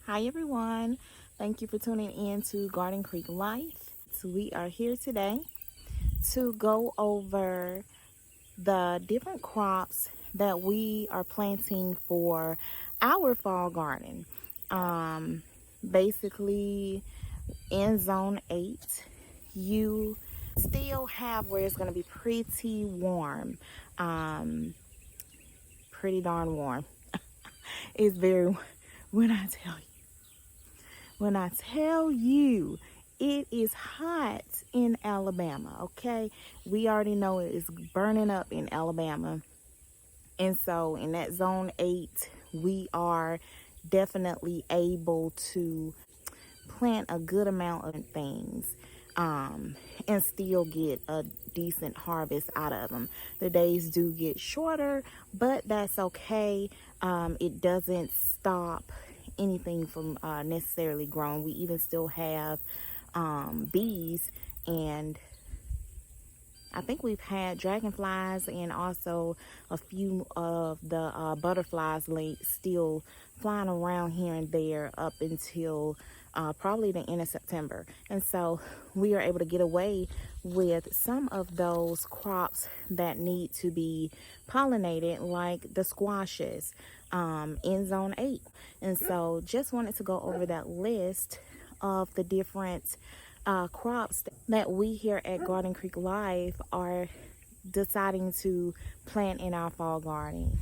Hi everyone, thank you for tuning in to Garden Creek Life. So we are here today to go over the different crops that we are planting for our fall garden. Basically in zone 8, you still have where it's going to be pretty warm, pretty darn warm. It's very, when I tell you it is hot in Alabama, okay? We already know it is burning up in Alabama. And so in that zone 8, we are definitely able to plant a good amount of things and still get a decent harvest out of them. The days do get shorter, but that's okay. It doesn't stop anything from necessarily growing. We even still have bees, and I think we've had dragonflies and also a few of the butterflies still flying around here and there up until probably the end of September. And so we are able to get away with some of those crops that need to be pollinated, like the squashes in zone 8. And so just wanted to go over that list of the different crops that we here at Garden Creek Life are deciding to plant in our fall garden.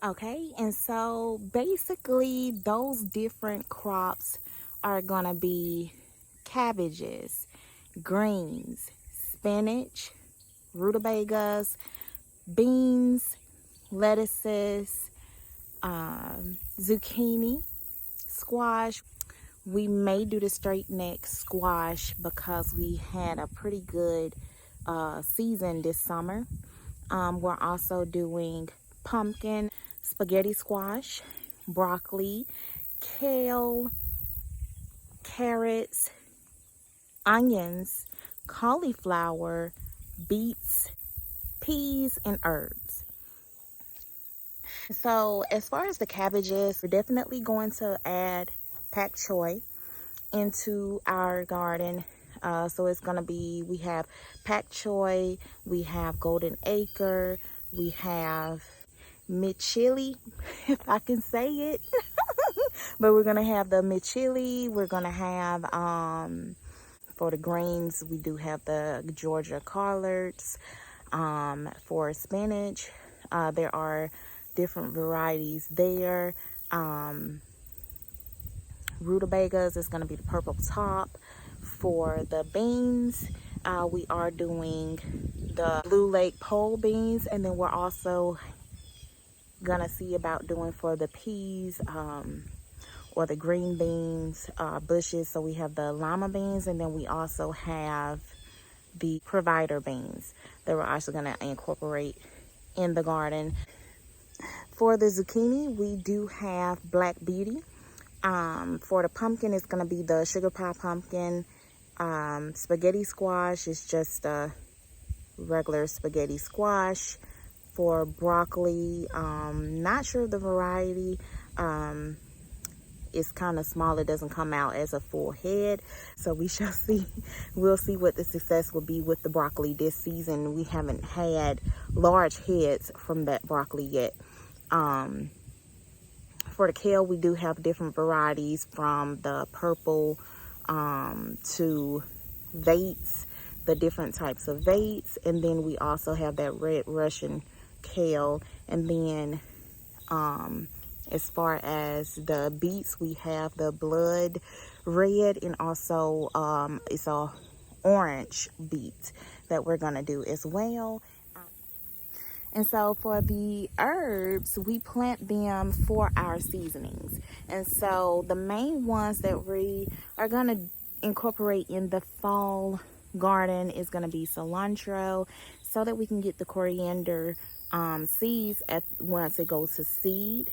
Okay, and so basically those different crops are gonna be cabbages, greens, spinach, rutabagas, beans, lettuces, zucchini, squash. We may do the straight neck squash because we had a pretty good season this summer. We're also doing pumpkin, spaghetti squash, broccoli, kale, carrots, onions, cauliflower, beets, peas, and herbs. So as far as the cabbages, we're definitely going to add pak choi into our garden. So it's going to be, we have pak choi, we have golden acre, we have mid-chili, if I can say it. But we're going to have the mid-chili. We're going to have, for the greens, we do have the Georgia collards. For spinach, there are different varieties there. Rutabagas is going to be the purple top. For the beans, we are doing the Blue Lake pole beans, and then we're also gonna see about doing for the peas or the green beans bushes. So we have the lima beans, and then we also have the provider beans that we're also gonna incorporate in the garden. For the zucchini, we do have Black Beauty. For the pumpkin, it's gonna be the sugar pie pumpkin. Spaghetti squash is just a regular spaghetti squash. For broccoli, not sure of the variety. It's kind of small. It doesn't come out as a full head, so we shall see. We'll see what the success will be with the broccoli this season. We haven't had large heads from that broccoli yet. For the kale, we do have different varieties, from the purple to vates, the different types of vates, and then we also have that red Russian kale. And then as far as the beets, we have the blood red, and also it's a orange beet that we're gonna do as well. And so for the herbs, we plant them for our seasonings. And so the main ones that we are gonna incorporate in the fall garden is going to be cilantro, so that we can get the coriander seeds once it goes to seed,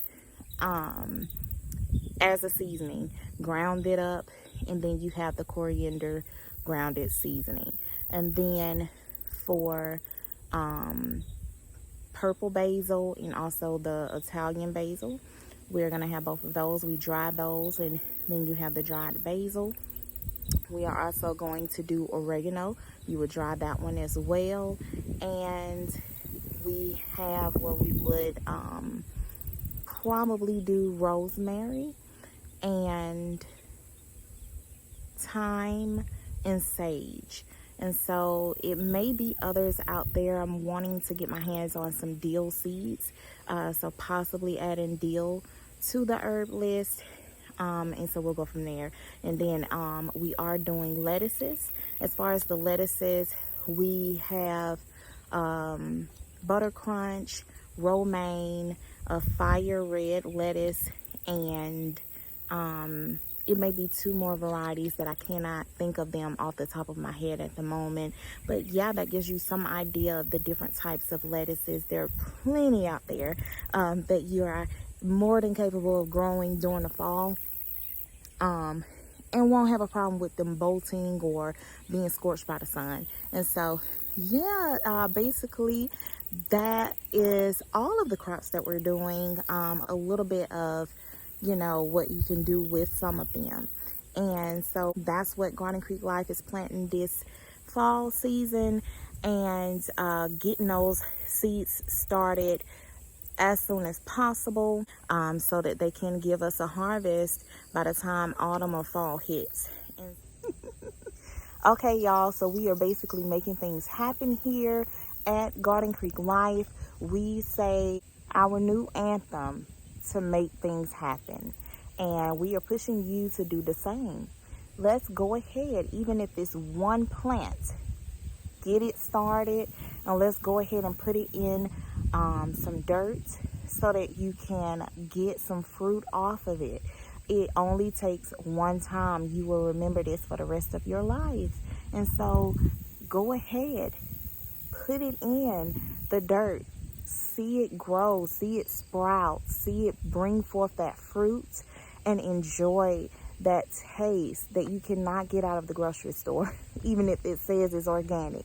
as a seasoning. Ground it up, and then you have the coriander grounded seasoning. And then for purple basil and also the Italian basil, we're going to have both of those. We dry those, and then you have the dried basil. We are also going to do oregano. You would dry that one as well. And we have where we would probably do rosemary and thyme and sage. And so it may be others out there. I'm wanting to get my hands on some dill seeds, so possibly adding dill to the herb list. And so we'll go from there. And then we are doing lettuces. As far as the lettuces, we have butter crunch, romaine, a fire red lettuce, and it may be 2 more varieties that I cannot think of them off the top of my head at the moment. But yeah, that gives you some idea of the different types of lettuces. There are plenty out there that you are more than capable of growing during the fall, and won't have a problem with them bolting or being scorched by the sun. And so yeah, basically that is all of the crops that we're doing. A little bit of, you know, what you can do with some of them. And so that's what Garden Creek Life is planting this fall season, and getting those seeds started as soon as possible, so that they can give us a harvest by the time autumn or fall hits. And okay, y'all, so we are basically making things happen here at Garden Creek Life. We say our new anthem: to make things happen. And we are pushing you to do the same. Let's go ahead, even if it's one plant, get it started, and let's go ahead and put it in some dirt so that you can get some fruit off of it. It only takes one time. You will remember this for the rest of your life. And so go ahead, put it in the dirt, see it grow, see it sprout, see it bring forth that fruit, and enjoy that taste that you cannot get out of the grocery store, even if it says it's organic.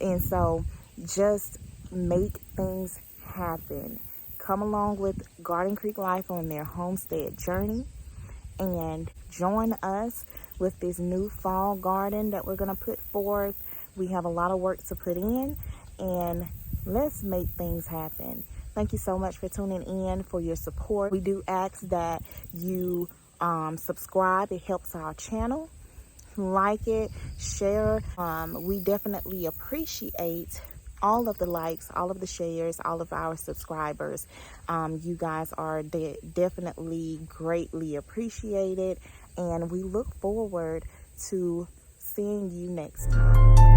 And so just make things happen. Come along with Garden Creek Life on their homestead journey, and join us with this new fall garden that we're going to put forth. We have a lot of work to put in, and let's make things happen. Thank you so much for tuning in, for your support. We do ask that you subscribe. It helps our channel. Like it, share. We definitely appreciate all of the likes, all of the shares, all of our subscribers. You guys are definitely greatly appreciated, and we look forward to seeing you next time.